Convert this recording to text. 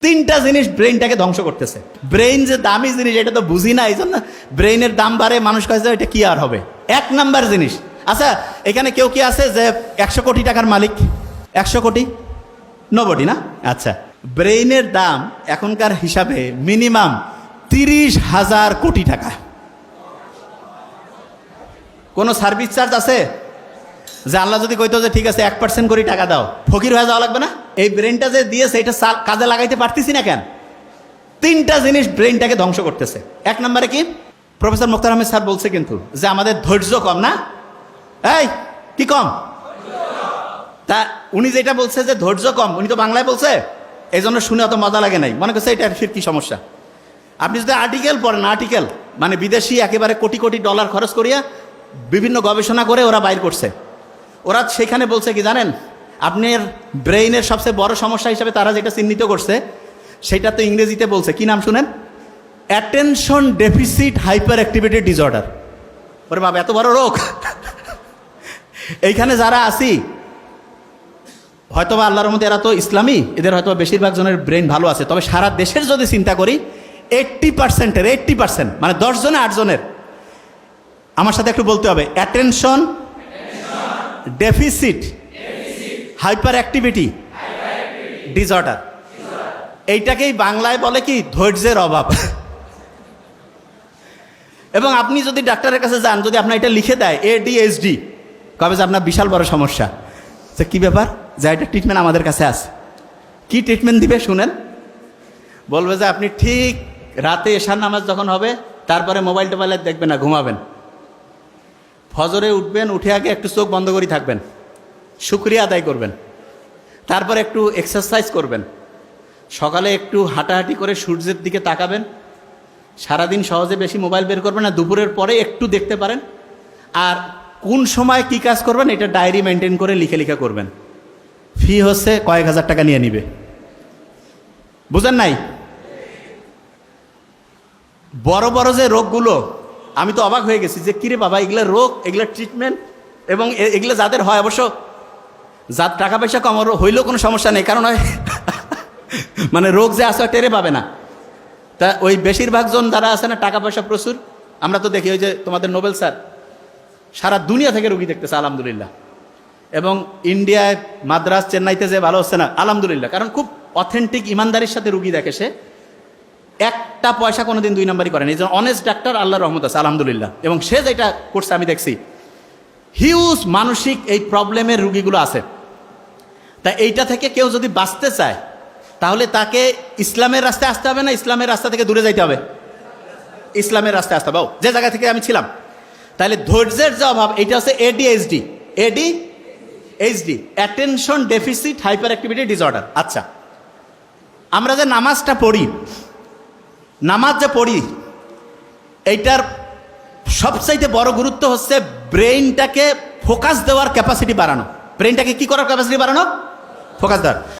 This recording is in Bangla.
তিনটা জিনিস ব্রেইনটাকে ধ্বংস করতেছে। ব্রেইন যে দামি জিনিস এটা তো বুঝি না, এই জন্য ব্রেইনের দাম বাড়ে, মানুষ কাছে এটা কি আর হবে। এক নাম্বার জিনিস। আচ্ছা, এখানে কেউ কি আছে যে 100 কোটি টাকার মালিক? 100 কোটি নবডি না? আচ্ছা, ব্রেইনের দাম এখনকার হিসাবে মিনিমাম 30,000 কোটি টাকা। কোনো সার্ভিস চার্জ আছে? যে আল্লাহ যদি কইতো যে ঠিক আছে 1% করে টাকা দাও, ফকির হয়ে যাওয়া লাগবে না? এই ব্রেনটা যে দিয়েছে এটা কাজে লাগাইতে পারতেছি না কেন? তিনটা জিনিস ব্রেনটাকে ধ্বংস করতেছে। এক নম্বরে কি, প্রফেসর মুখতার আহমেদ স্যার বলছে কিন্তু যে আমাদের ধৈর্য কম না? এই কি কম? তা উনি যেটা বলছে যে ধৈর্য কম, উনি তো বাংলায় বলছে, এই জন্য শুনে অত মজা লাগে নাই, মনে করছে এটা ফির কি সমস্যা। আপনি যদি আর্টিকেল পড়েন, আর্টিকেল মানে বিদেশি একেবারে কোটি কোটি ডলার খরচ করিয়া বিভিন্ন গবেষণা করে ওরা বাইর করছে, ওরা সেখানে বলছে কি জানেন, আপনার ব্রেইনের সবচেয়ে বড় সমস্যা হিসেবে তারা যেটা চিহ্নিত করছে সেটা তো ইংরেজিতে বলছে, কি নাম শুনেন? Attention deficit hyperactivity disorder. ওরে বাবা, এত বড় রোগ! এইখানে যারা আছি হয়তোবা আল্লাহর মধ্যে এরা তো ইসলামী, এদের হয়তো বেশিরভাগ জনের ব্রেন ভালো আছে, তবে সারা দেশের যদি চিন্তা করি 80% মানে 10 জনে 8 জনের, আমার সাথে একটু বলতে হবে, attention deficit hyperactivity disorder. এইটাকেই বাংলায় বলে কি, ধৈর্যের অভাব। এবং আপনি যদি ডাক্তারের কাছে যান, যদি আপনার এটা লিখে দেয় ADHD, কবে যে আপনার বিশাল বড় সমস্যা। তো কি ব্যাপার, যে এটা ট্রিটমেন্ট আমাদের কাছে আছে। কি ট্রিটমেন্ট দিবে শুনেন? বলবে যে আপনি ঠিক রাতে এশার নামাজ যখন হবে তারপরে মোবাইল টোবাইল দেখবেন না, ঘুমাবেন। ফজরে উঠবেন, উঠে আগে একটু চোখ বন্ধ করে থাকবেন, শুকরিয়া আদায় করবেন, তারপর একটু এক্সারসাইজ করবেন, সকালে একটু হাঁটাহাঁটি করে সূর্যের দিকে তাকাবেন, সারাদিন সহজে বেশি মোবাইল বের করবেন না, দুপুরের পরে একটু দেখতে পারেন, আর কোন সময় কি কাজ করবেন এটা ডায়েরি মেনটেন করে লিখে লিখে করবেন। ফি হচ্ছে কয়েক হাজার টাকা নিয়ে নিবে, বুঝেন নাই? বড় বড় যে রোগগুলো, আমি তো অবাক হয়ে গেছি যে কিরে বাবা, এগুলো রোগ, এগুলো ট্রিটমেন্ট, এবং এগুলো যাদের হয়, অবশ্য যার টাকা পয়সা কম হইলেও কোনো সমস্যা নেই, কারণ মানে রোগ যে আসে টেরে পাবে না। তা ওই বেশিরভাগ জন যারা আছে না, টাকা পয়সা প্রচুর, আমরা তো দেখি ওই যে তোমাদের নোবেল স্যার সারা দুনিয়া থেকে রুগী দেখতেছে আলহামদুলিল্লাহ, এবং ইন্ডিয়ায় মাদ্রাস চেন্নাইতে যে ভালো হচ্ছে না আলহামদুলিল্লাহ, কারণ খুব অথেন্টিক ইমানদারির সাথে রুগী দেখে, সে একটা পয়সা কোনোদিন 2 নম্বরই করেন, এই জন্য অনেস্ট ডাক্তার, আল্লাহর রহমত আছে আলহামদুলিল্লাহ। এবং সে যেটা করছে আমি দেখছি, হিউজ মানসিক এই প্রবলেমের রুগীগুলো আছে। তা এইটা থেকে কেউ যদি বাঁচতে চায় তাহলে তাকে ইসলামের রাস্তায় আসতে হবে না, ইসলামের রাস্তা থেকে দূরে যাইতে হবে? ইসলামের রাস্তায় আসতে হবে, যে জায়গা থেকে আমি ছিলাম। তাহলে ধৈর্যের যে অভাব, এটা হচ্ছে ADHD, attention deficit hyperactivity disorder. আচ্ছা, আমরা যে নামাজটা পড়ি, নামাজ যে পড়ি, এইটার সবচাইতে বড় গুরুত্ব হচ্ছে ব্রেইনটাকে ফোকাস দেওয়ার ক্যাপাসিটি বাড়ানো। ব্রেইনটাকে কি করার ক্যাপাসিটি বাড়ানো? ফোকাস দেওয়ার।